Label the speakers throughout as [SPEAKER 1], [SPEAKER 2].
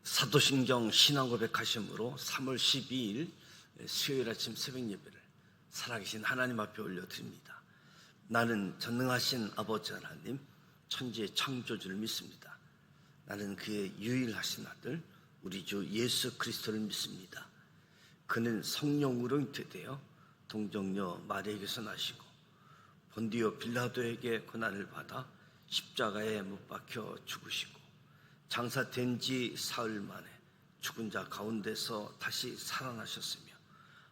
[SPEAKER 1] 사도신경 신앙고백하심으로 3월 12일 수요일 아침 새벽 예배를 살아계신 하나님 앞에 올려드립니다. 나는 전능하신 아버지 하나님, 천지의 창조주를 믿습니다. 나는 그의 유일하신 아들 우리 주 예수 그리스도를 믿습니다. 그는 성령으로 잉태되어 동정녀 마리아에게서 나시고 본디오 빌라도에게 고난을 받아 십자가에 못 박혀 죽으시고 장사된 지 사흘 만에 죽은 자 가운데서 다시 살아나셨으며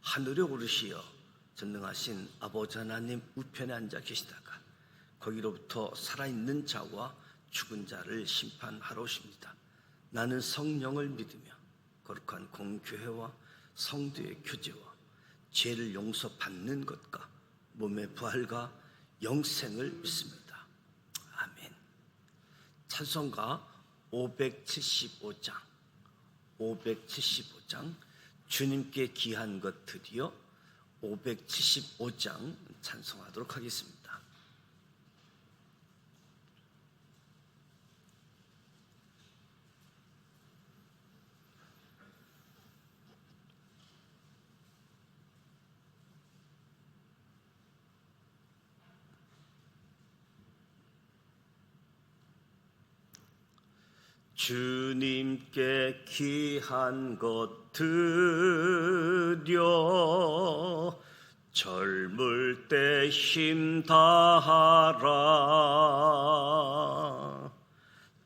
[SPEAKER 1] 하늘에 오르시어 전능하신 아버지 하나님 우편에 앉아 계시다가 거기로부터 살아있는 자와 죽은 자를 심판하러 오십니다. 나는 성령을 믿으며 거룩한 공교회와 성도의 교제와 죄를 용서받는 것과 몸의 부활과 영생을 믿습니다. 아멘. 찬송가 575장 주님께 귀한 것 드디어 575장 찬송하도록 하겠습니다. 주님께 귀한 것 드려 젊을 때 힘 다하라.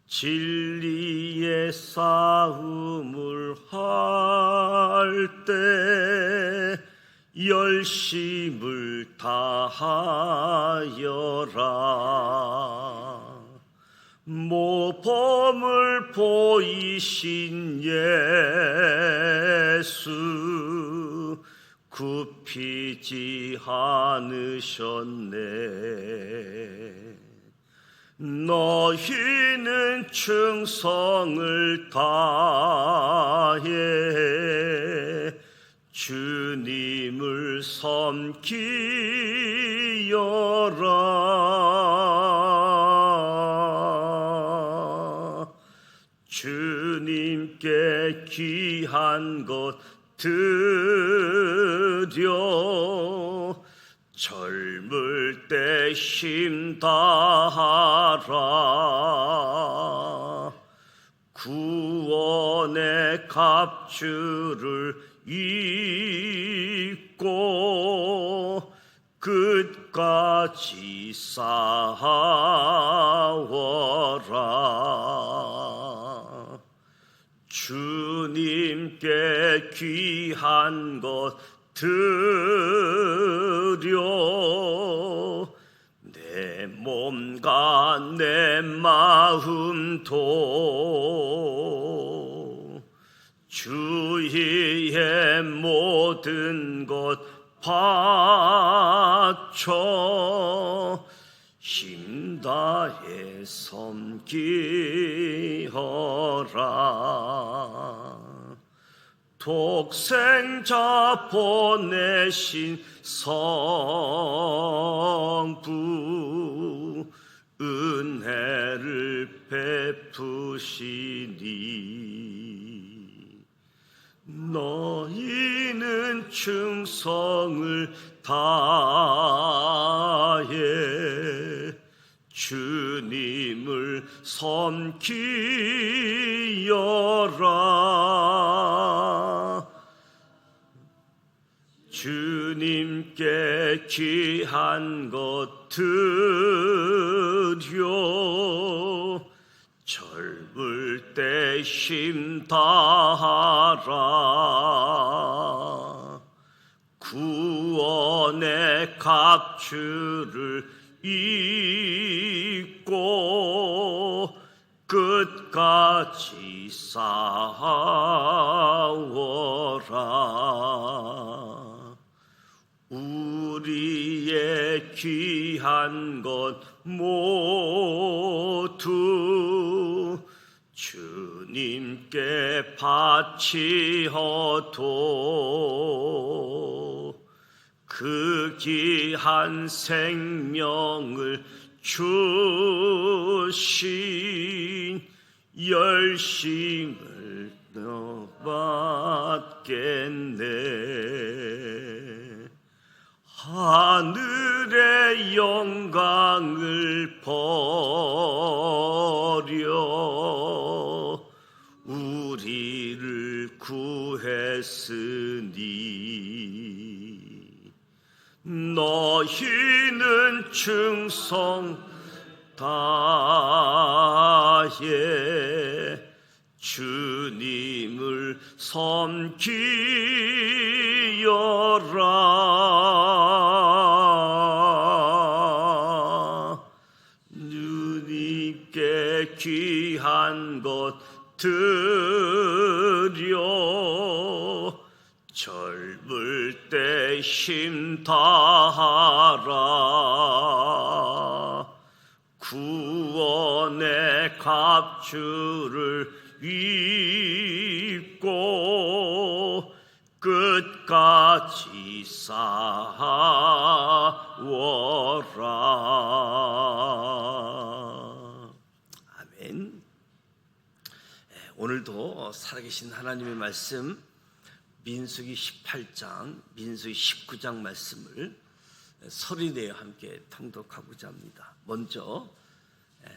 [SPEAKER 1] 진리의 싸움을 할 때 열심을 다하여라. 모범을 보이신 예수 굽히지 않으셨네. 너희는 충성을 다해 주님을 섬기여라. 주님께 귀한 것 드려 젊을 때 힘 다하라. 구원의 갑주를 입고 끝까지 싸워라. 주님께 귀한 것 드려 내 몸과 내 마음도 주의 모든 것 바쳐 힘 다해 섬기어라. 독생자 보내신 성부 은혜를 베푸시니 너희는 충성을 다해 주님을 섬기여라. 주님께 귀한 것 드려 젊을 때 힘 다하라. 구원의 갑주를 입고 끝까지 싸워라. 우리의 귀한 것 모두 주님께 바치어도 그 귀한 생명을 주신 열심을 너 받겠네. 하늘의 영광을 버려 우리를 구했으니 너희는 충성 다해 주님을 섬기여라. 주님께 귀한 것 드려 젊을 때 힘 다하라. 구원의 갑주를 입고 끝까지 싸워라. 아멘. 오늘도 살아계신 하나님의 말씀 민수기 18장, 민수기 19장 말씀을 소리내어 함께 통독하고자 합니다. 먼저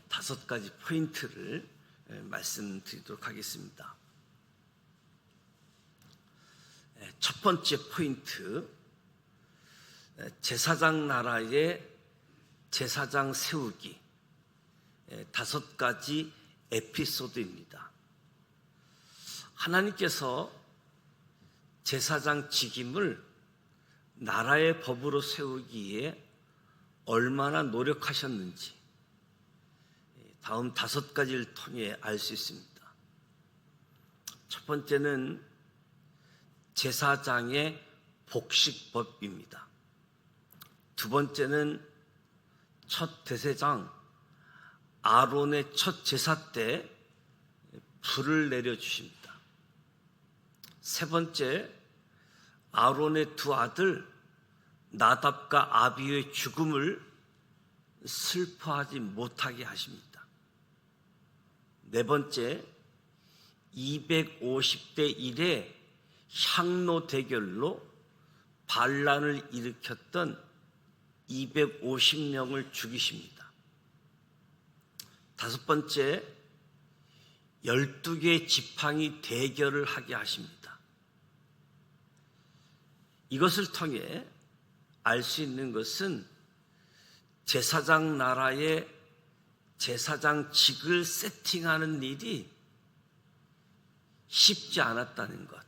[SPEAKER 1] 5가지 포인트를 말씀드리도록 하겠습니다. 첫 번째 포인트, 제사장 나라의 제사장 세우기, 5가지 에피소드입니다. 하나님께서 제사장 직임을 나라의 법으로 세우기에 얼마나 노력하셨는지 다음 5가지를 통해 알 수 있습니다. 첫 번째는 제사장의 복식법입니다. 두 번째는 첫 대제사장 아론의 첫 제사 때 불을 내려주십니다. 세 번째, 아론의 두 아들 나답과 아비유의 죽음을 슬퍼하지 못하게 하십니다. 네 번째, 250대 1의 향로 대결로 반란을 일으켰던 250명을 죽이십니다. 다섯 번째, 12개의 지팡이 대결을 하게 하십니다. 이것을 통해 알 수 있는 것은 제사장 나라의 제사장직을 세팅하는 일이 쉽지 않았다는 것.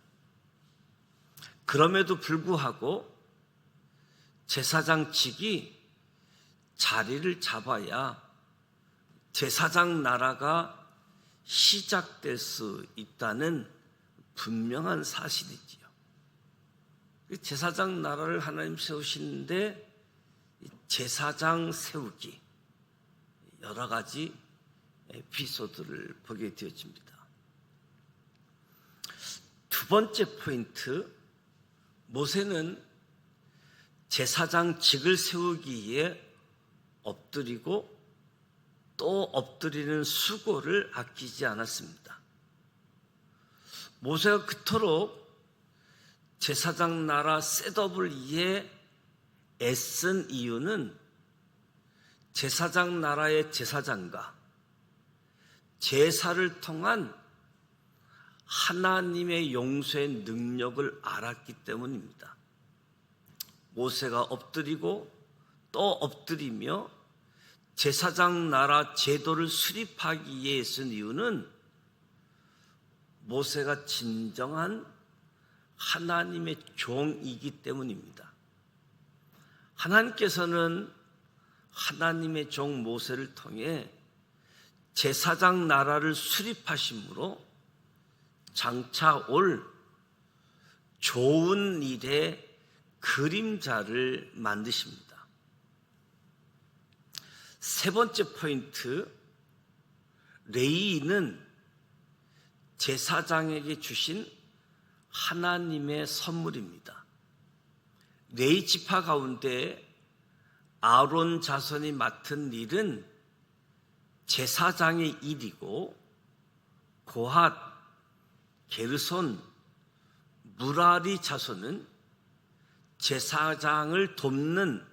[SPEAKER 1] 그럼에도 불구하고 제사장직이 자리를 잡아야 제사장 나라가 시작될 수 있다는 분명한 사실이지요. 제사장 나라를 하나님 세우시는데 제사장 세우기, 여러 가지 에피소드를 보게 되어집니다. 두 번째 포인트, 모세는 제사장직을 세우기에 엎드리고 또 엎드리는 수고를 아끼지 않았습니다. 모세가 그토록 제사장 나라 셋업을 위해 애쓴 이유는 제사장 나라의 제사장과 제사를 통한 하나님의 용서의 능력을 알았기 때문입니다. 모세가 엎드리고 또 엎드리며 제사장 나라 제도를 수립하기 위해 애쓴 이유는 모세가 진정한 하나님의 종이기 때문입니다. 하나님께서는 하나님의 종 모세를 통해 제사장 나라를 수립하심으로 장차 올 좋은 일의 그림자를 만드십니다. 세 번째 포인트, 레위인은 제사장에게 주신 하나님의 선물입니다. 레위 지파 가운데 아론 자손이 맡은 일은 제사장의 일이고 고핫, 게르손, 무라리 자손은 제사장을 돕는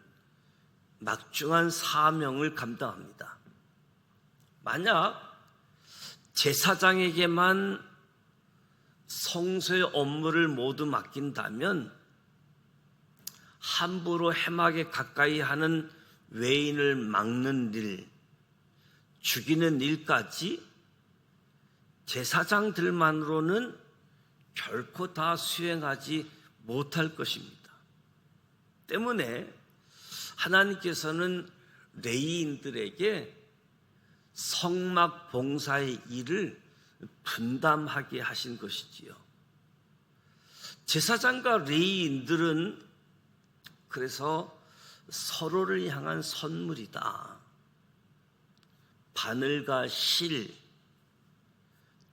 [SPEAKER 1] 막중한 사명을 감당합니다. 만약 제사장에게만 성소의 업무를 모두 맡긴다면 함부로 해막에 가까이 하는 외인을 막는 일, 죽이는 일까지 제사장들만으로는 결코 다 수행하지 못할 것입니다. 때문에 하나님께서는 레위인들에게 성막 봉사의 일을 분담하게 하신 것이지요. 제사장과 레위인들은 그래서 서로를 향한 선물이다. 바늘과 실,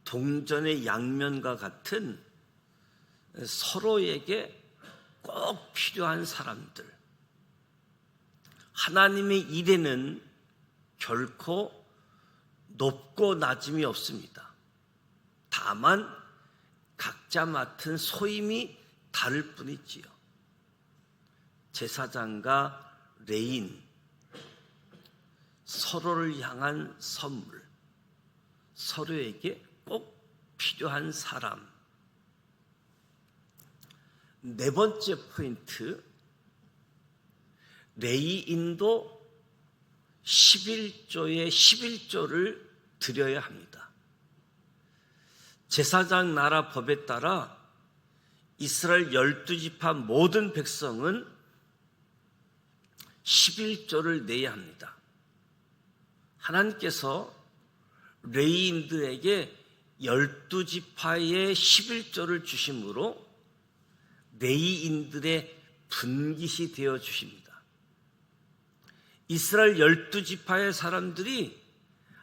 [SPEAKER 1] 동전의 양면과 같은 서로에게 꼭 필요한 사람들. 하나님의 일에는 결코 높고 낮음이 없습니다. 다만 각자 맡은 소임이 다를 뿐이지요. 제사장과 레위인, 서로를 향한 선물, 서로에게 꼭 필요한 사람. 네 번째 포인트, 레위인도 11조의 11조를 드려야 합니다. 제사장 나라 법에 따라 이스라엘 12지파 모든 백성은 11조를 내야 합니다. 하나님께서 레위인들에게 12지파의 11조를 주심으로 레위인들의 분깃이 되어 주십니다. 이스라엘 12지파의 사람들이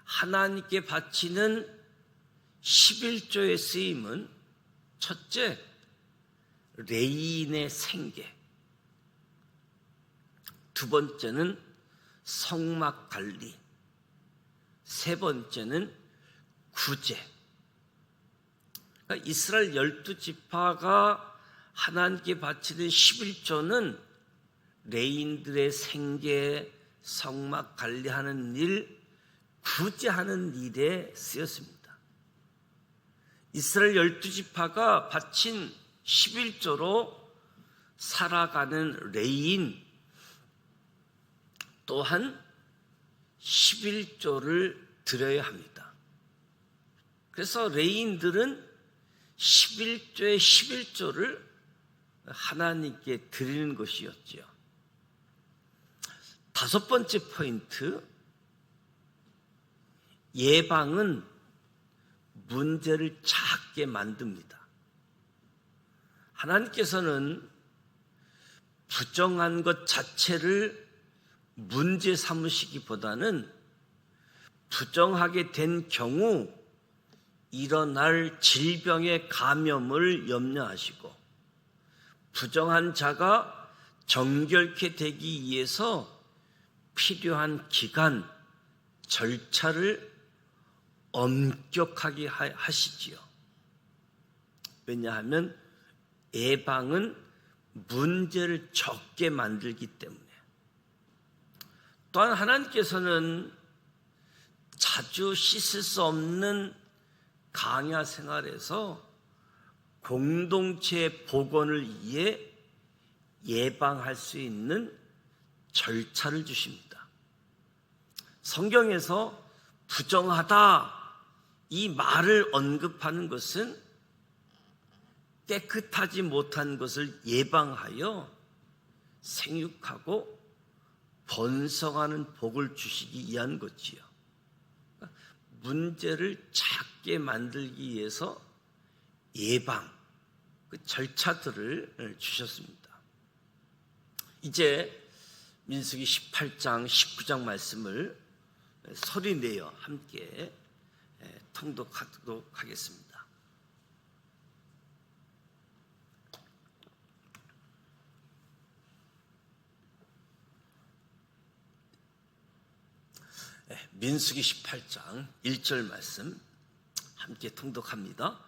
[SPEAKER 1] 하나님께 바치는 11조의 쓰임은 첫째, 레위인의 생계, 두 번째는 성막 관리, 세 번째는 구제. 그러니까 이스라엘 12지파가 하나님께 바치는 11조는 레위인들의 생계, 성막 관리하는 일, 구제하는 일에 쓰였습니다. 이스라엘 12지파가 바친 11조로 살아가는 레위인 또한 11조를 드려야 합니다. 그래서 레위인들은 11조의 11조를 하나님께 드리는 것이었지요. 다섯 번째 포인트, 예방은 문제를 작게 만듭니다. 하나님께서는 부정한 것 자체를 문제 삼으시기보다는 부정하게 된 경우 일어날 질병의 감염을 염려하시고 부정한 자가 정결케 되기 위해서 필요한 기간, 절차를 엄격하게 하시지요. 왜냐하면 예방은 문제를 적게 만들기 때문에. 또한 하나님께서는 자주 씻을 수 없는 강야 생활에서 공동체 복원을 위해 예방할 수 있는 절차를 주십니다. 성경에서 부정하다 이 말을 언급하는 것은 깨끗하지 못한 것을 예방하여 생육하고 번성하는 복을 주시기 위한 것이요. 문제를 작게 만들기 위해서 예방, 그 절차들을 주셨습니다. 이제 민수기 18장, 19장 말씀을 소리내어 함께 통독하도록 하겠습니다. 민수기 18장 1절 말씀 함께 통독합니다.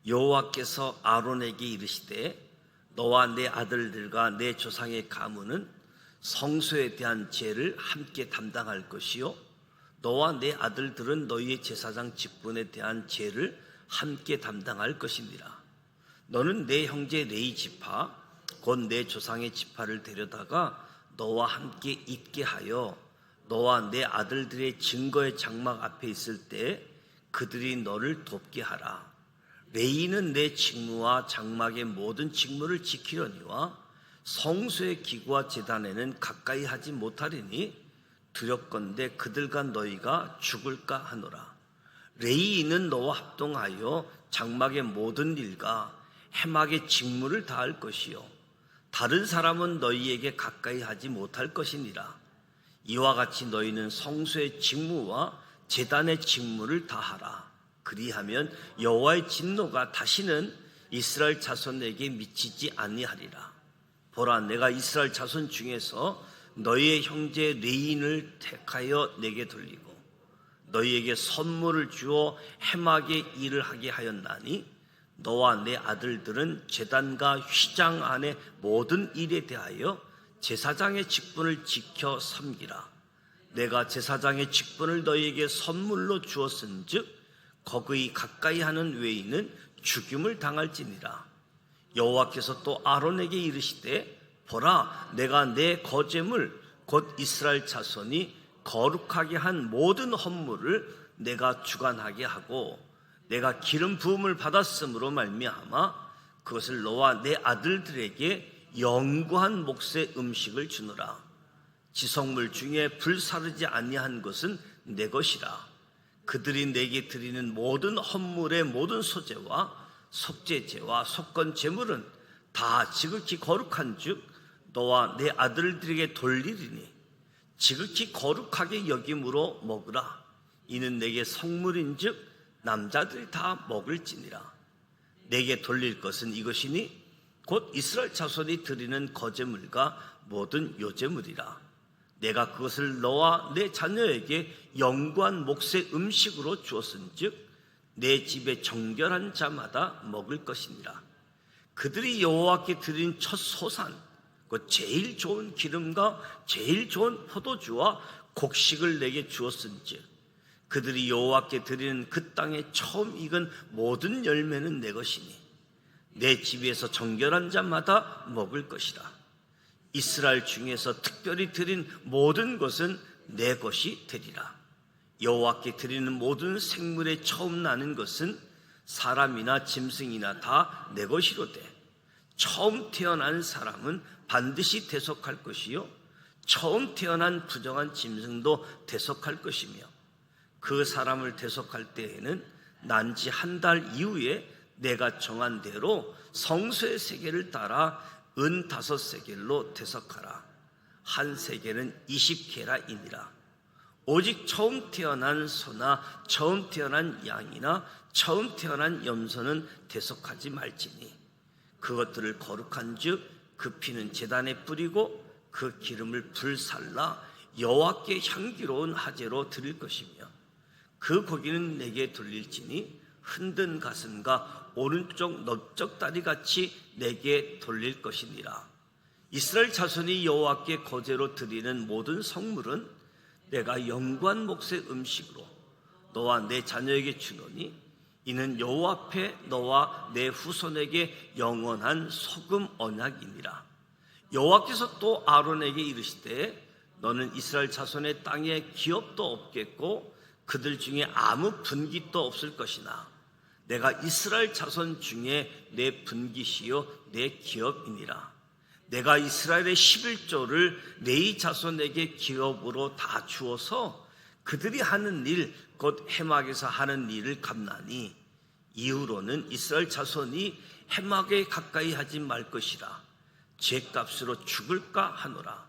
[SPEAKER 1] 여호와께서 아론에게 이르시되 너와 내 아들들과 내 조상의 가문은 성소에 대한 죄를 함께 담당할 것이요 너와 내 아들들은 너희의 제사장 직분에 대한 죄를 함께 담당할 것이니라. 너는 내 형제 레위 지파 곧 내 조상의 지파를 데려다가 너와 함께 있게 하여 너와 내 아들들의 증거의 장막 앞에 있을 때 그들이 너를 돕게 하라. 레위는 내 직무와 장막의 모든 직무를 지키려니와 성소의 기구와 제단에는 가까이 하지 못하리니 두렵건대 그들과 너희가 죽을까 하노라. 레위인은 너와 합동하여 장막의 모든 일과 해막의 직무를 다할 것이요 다른 사람은 너희에게 가까이 하지 못할 것이니라. 이와 같이 너희는 성소의 직무와 제단의 직무를 다하라. 그리하면 여호와의 진노가 다시는 이스라엘 자손에게 미치지 아니하리라. 보라, 내가 이스라엘 자손 중에서 너희의 형제 레위인을 택하여 내게 돌리고 너희에게 선물을 주어 해막의 일을 하게 하였나니 너와 내 아들들은 제단과 휘장 안의 모든 일에 대하여 제사장의 직분을 지켜 섬기라. 내가 제사장의 직분을 너희에게 선물로 주었은즉 거기 가까이 하는 외인은 죽임을 당할지니라. 여호와께서 또 아론에게 이르시되 보라, 내가 내 거제물 곧 이스라엘 자손이 거룩하게 한 모든 헌물을 내가 주관하게 하고 내가 기름 부음을 받았으므로 말미암아 그것을 너와 내 아들들에게 영구한 몫의 음식을 주노라. 지성물 중에 불사르지 아니한 것은 내 것이라. 그들이 내게 드리는 모든 헌물의 모든 소제와 속죄제와 속건 제물은 다 지극히 거룩한즉 너와 내 아들들에게 돌리리니 지극히 거룩하게 여김으로 먹으라. 이는 내게 성물인즉 남자들이 다 먹을지니라. 내게 돌릴 것은 이것이니 곧 이스라엘 자손이 드리는 거제물과 모든 요제물이라. 내가 그것을 너와 내 자녀에게 영구한 몫의 음식으로 주었은즉 내 집에 정결한 자마다 먹을 것이니라. 그들이 여호와께 드린 첫 소산 그 제일 좋은 기름과 제일 좋은 포도주와 곡식을 내게 주었은즉 그들이 여호와께 드리는 그 땅에 처음 익은 모든 열매는 내 것이니 내 집에서 정결한 자마다 먹을 것이라. 이스라엘 중에서 특별히 드린 모든 것은 내 것이 되리라. 여호와께 드리는 모든 생물의 처음 나는 것은 사람이나 짐승이나 다 내 것이로되 처음 태어난 사람은 반드시 대속할 것이요 처음 태어난 부정한 짐승도 대속할 것이며 그 사람을 대속할 때에는 난 지 한 달 이후에 내가 정한 대로 성소의 세겔을 따라 은 5세겔로 대속하라. 한 세겔은 20게라이니라. 오직 처음 태어난 소나 처음 태어난 양이나 처음 태어난 염소는 대속하지 말지니 그것들을 거룩한즉 그 피는 제단에 뿌리고 그 기름을 불살라 여호와께 향기로운 화제로 드릴 것이며 그 고기는 내게 돌릴지니 흔든 가슴과 오른쪽 넓적 다리같이 내게 돌릴 것이니라. 이스라엘 자손이 여호와께 거제로 드리는 모든 성물은 내가 영구한 몫의 음식으로 너와 내 자녀에게 주노니 이는 여호와 앞에 너와 내 후손에게 영원한 소금 언약이니라. 여호와께서 또 아론에게 이르시되 너는 이스라엘 자손의 땅에 기업도 없겠고 그들 중에 아무 분깃도 없을 것이나 내가 이스라엘 자손 중에 내 분깃이요 내 기업이니라. 내가 이스라엘의 11조를 레위 자손에게 기업으로 다 주어서 그들이 하는 일 곧 해막에서 하는 일을 갚나니 이후로는 이스라엘 자손이 해막에 가까이 하지 말 것이라. 죄값으로 죽을까 하노라.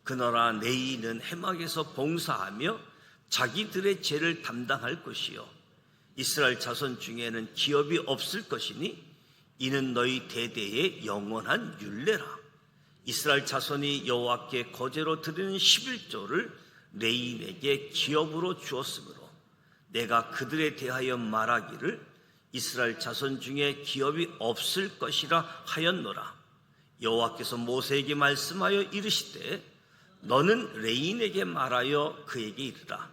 [SPEAKER 1] 그러나 레위는 해막에서 봉사하며 자기들의 죄를 담당할 것이요 이스라엘 자손 중에는 기업이 없을 것이니 이는 너희 대대의 영원한 율례라. 이스라엘 자손이 여호와께 거제로 드리는 11조를 레위인에게 기업으로 주었으므로 내가 그들에 대하여 말하기를 이스라엘 자손 중에 기업이 없을 것이라 하였노라. 여호와께서 모세에게 말씀하여 이르시되 너는 레인에게 말하여 그에게 이르라.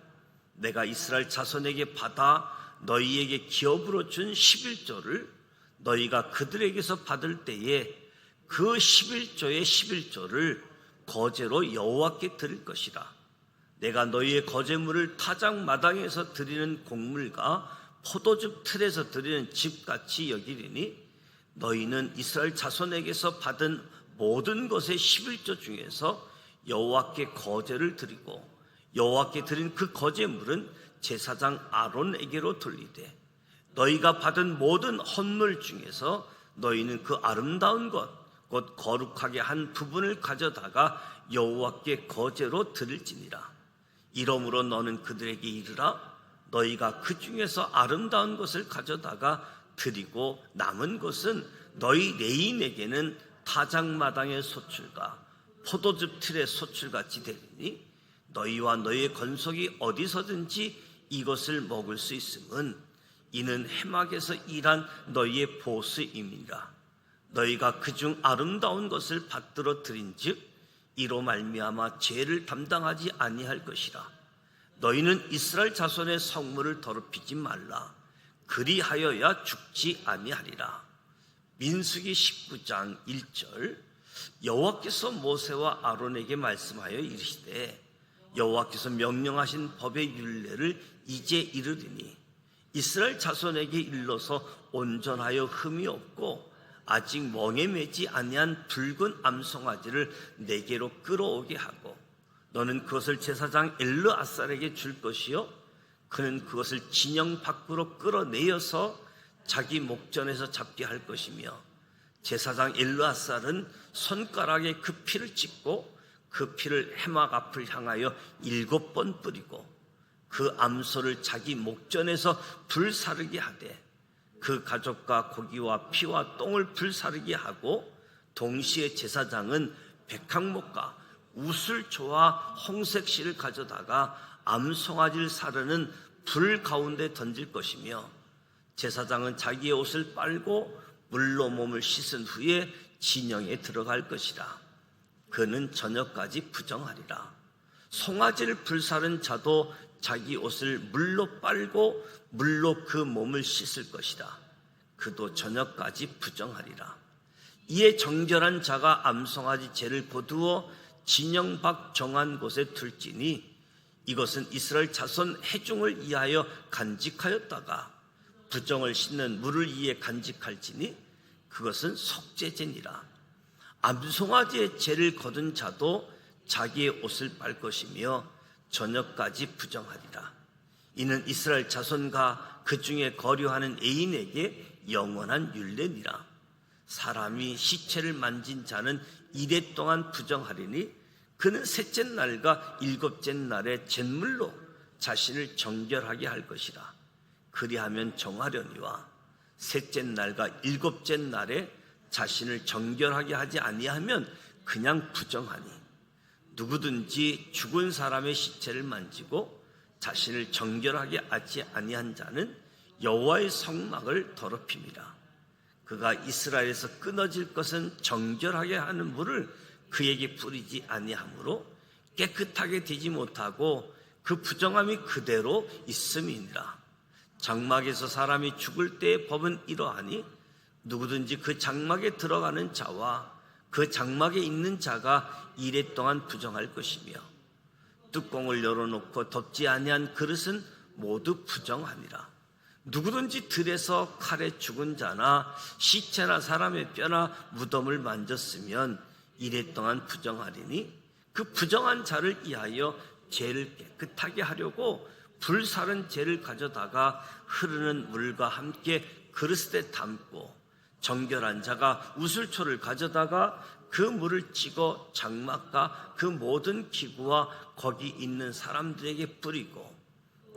[SPEAKER 1] 내가 이스라엘 자손에게 받아 너희에게 기업으로 준 11조를 너희가 그들에게서 받을 때에 그 11조의 11조를 거제로 여호와께 드릴 것이라. 내가 너희의 거제물을 타작 마당에서 드리는 곡물과 포도즙 틀에서 드리는 집같이 여기리니 너희는 이스라엘 자손에게서 받은 모든 것의 11조 중에서 여호와께 거제를 드리고 여호와께 드린 그 거제물은 제사장 아론에게로 돌리되 너희가 받은 모든 헌물 중에서 너희는 그 아름다운 것 곧 거룩하게 한 부분을 가져다가 여호와께 거제로 드릴지니라. 이러므로 너는 그들에게 이르라. 너희가 그 중에서 아름다운 것을 가져다가 드리고 남은 것은 너희 레인에게는 타작마당의 소출과 포도즙 틀의 소출같이 되리니 너희와 너희의 건속이 어디서든지 이것을 먹을 수 있음은 이는 해막에서 일한 너희의 보수임이라. 너희가 그중 아름다운 것을 받들어 드린즉 이로 말미암아 죄를 담당하지 아니할 것이라. 너희는 이스라엘 자손의 성물을 더럽히지 말라. 그리하여야 죽지 아니하리라. 민수기 19장 1절. 여호와께서 모세와 아론에게 말씀하여 이르시되 여호와께서 명령하신 법의 율례를 이제 이르리니 이스라엘 자손에게 일러서 온전하여 흠이 없고 아직 멍에 매지 아니한 붉은 암송아지를 내게로 끌어오게 하고 너는 그것을 제사장 엘르아살에게 줄 것이요 그는 그것을 진영 밖으로 끌어내어서 자기 목전에서 잡게 할 것이며 제사장 엘르아살은 손가락에 그 피를 찍고 그 피를 해막 앞을 향하여 7번 뿌리고 그 암소를 자기 목전에서 불사르게 하되 그 가족과 고기와 피와 똥을 불사르게 하고 동시에 제사장은 백항목과 우슬초와 홍색실을 가져다가 암송아지를 사르는 불 가운데 던질 것이며 제사장은 자기의 옷을 빨고 물로 몸을 씻은 후에 진영에 들어갈 것이라. 그는 저녁까지 부정하리라. 송아지를 불사른 자도 자기 옷을 물로 빨고 물로 그 몸을 씻을 것이다. 그도 저녁까지 부정하리라. 이에 정결한 자가 암송아지 죄를 거두어 진영 밖 정한 곳에 둘지니 이것은 이스라엘 자손 회중을 위하여 간직하였다가 부정을 씻는 물을 위해 간직할지니 그것은 속죄제니라. 암송아지의 죄를 거둔 자도 자기의 옷을 빨 것이며 저녁까지 부정하리라. 이는 이스라엘 자손과 그 중에 거류하는 애인에게 영원한 율례니라. 사람이 시체를 만진 자는 이래 동안 부정하리니 그는 셋째 날과 일곱째 날에 잿물로 자신을 정결하게 할 것이라. 그리하면 정하려니와 셋째 날과 일곱째 날에 자신을 정결하게 하지 아니하면 그냥 부정하니 누구든지 죽은 사람의 시체를 만지고 자신을 정결하게 하지 아니한 자는 여호와의 성막을 더럽힙니다. 그가 이스라엘에서 끊어질 것은 정결하게 하는 물을 그에게 뿌리지 아니하므로 깨끗하게 되지 못하고 그 부정함이 그대로 있음이니라. 장막에서 사람이 죽을 때의 법은 이러하니 누구든지 그 장막에 들어가는 자와 그 장막에 있는 자가 이래 동안 부정할 것이며 뚜껑을 열어놓고 덮지 아니한 그릇은 모두 부정하니라. 누구든지 들에서 칼에 죽은 자나 시체나 사람의 뼈나 무덤을 만졌으면 이래 동안 부정하리니 그 부정한 자를 위하여 죄를 깨끗하게 하려고 불사른 죄를 가져다가 흐르는 물과 함께 그릇에 담고 정결한 자가 우슬초를 가져다가 그 물을 찍어 장막과 그 모든 기구와 거기 있는 사람들에게 뿌리고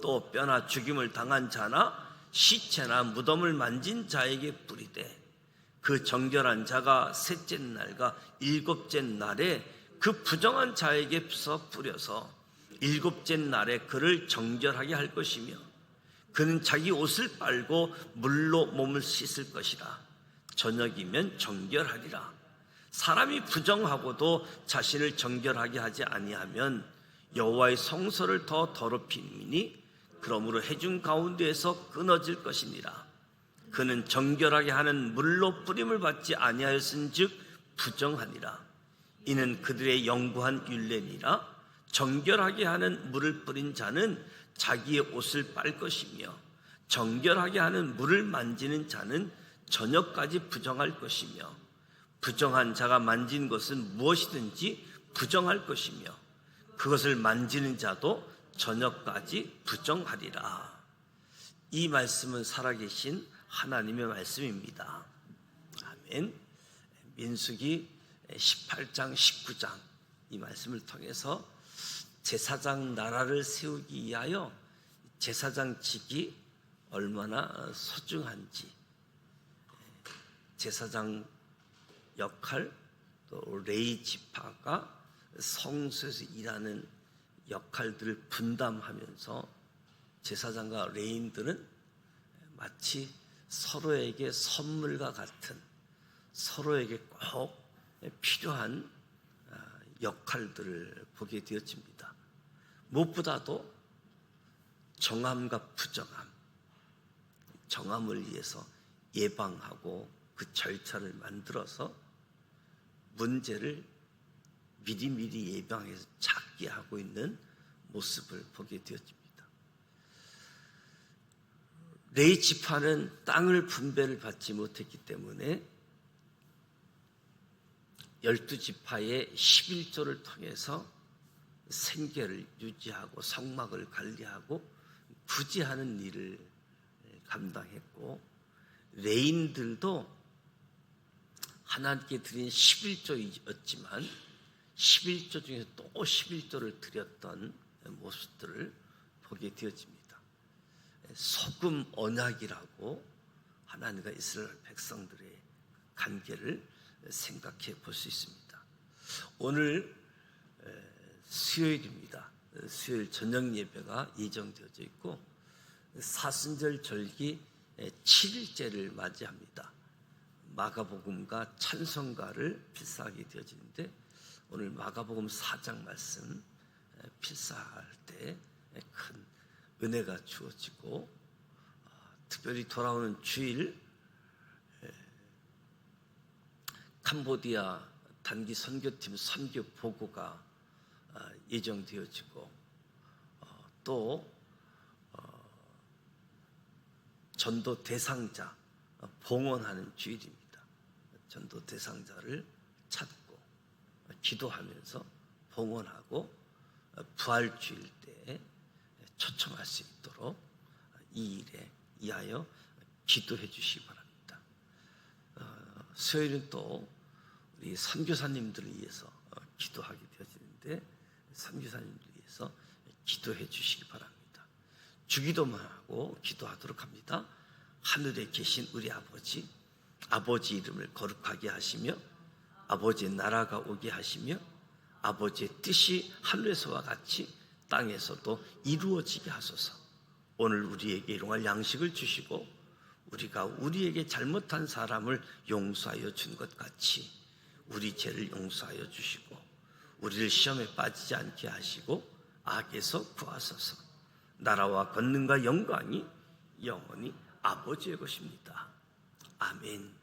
[SPEAKER 1] 또 뼈나 죽임을 당한 자나 시체나 무덤을 만진 자에게 뿌리되 그 정결한 자가 셋째 날과 일곱째 날에 그 부정한 자에게서 뿌려서 일곱째 날에 그를 정결하게 할 것이며 그는 자기 옷을 빨고 물로 몸을 씻을 것이라. 저녁이면 정결하리라. 사람이 부정하고도 자신을 정결하게 하지 아니하면 여호와의 성소를 더 더럽히니 그러므로 해중 가운데에서 끊어질 것이니라. 그는 정결하게 하는 물로 뿌림을 받지 아니하였은즉 부정하니라. 이는 그들의 영구한 율례니라. 정결하게 하는 물을 뿌린 자는 자기의 옷을 빨 것이며 정결하게 하는 물을 만지는 자는 저녁까지 부정할 것이며 부정한 자가 만진 것은 무엇이든지 부정할 것이며 그것을 만지는 자도 저녁까지 부정하리라. 이 말씀은 살아계신 하나님의 말씀입니다. 아멘. 민수기 18장 19장 이 말씀을 통해서 제사장 나라를 세우기 위하여 제사장직이 얼마나 소중한지, 제사장 역할, 또 레위 지파가 성소에서 일하는 역할들을 분담하면서 제사장과 레위인들은 마치 서로에게 선물과 같은, 서로에게 꼭 필요한 역할들을 보게 되어집니다. 무엇보다도 정함과 부정함, 정함을 위해서 예방하고 그 절차를 만들어서 문제를 미리미리 예방해서 찾게 하고 있는 모습을 보게 되어집니다. 레위 지파는 땅을 분배를 받지 못했기 때문에 12지파의 11조를 통해서 생계를 유지하고 성막을 관리하고 구제하는 일을 감당했고, 레인들도 하나님께 드린 11조였지만 11조 중에서 또 11조를 드렸던 모습들을 보게 되어집니다. 소금 언약이라고 하나님과 이스라엘 백성들의 관계를 생각해 볼 수 있습니다. 오늘 수요일입니다. 수요일 저녁 예배가 예정되어져 있고 사순절 절기 7일째를 맞이합니다. 마가복음과 찬송가를 필사하게 되어지는데 오늘 마가복음 4장 말씀 필사할 때 큰 은혜가 주어지고, 특별히 돌아오는 주일 캄보디아 단기 선교팀 선교 보고가 예정되어지고, 또 전도 대상자 봉헌하는 주일입니다. 전도 대상자를 찾고 기도하면서 봉헌하고 부활주일 때 초청할 수 있도록 이 일에 위하여 기도해 주시기 바랍니다. 수요일은 또 우리 선교사님들을 위해서 기도하게 되어지는데 선교사님들을 위해서 기도해 주시기 바랍니다. 주기도만 하고 기도하도록 합니다. 하늘에 계신 우리 아버지, 아버지 이름을 거룩하게 하시며 아버지의 나라가 오게 하시며 아버지의 뜻이 하늘에서와 같이 땅에서도 이루어지게 하소서. 오늘 우리에게 일용할 양식을 주시고 우리가 우리에게 잘못한 사람을 용서하여 준 것 같이 우리 죄를 용서하여 주시고 우리를 시험에 빠지지 않게 하시고 악에서 구하소서. 나라와 권능과 영광이 영원히 아버지의 것입니다. 아멘.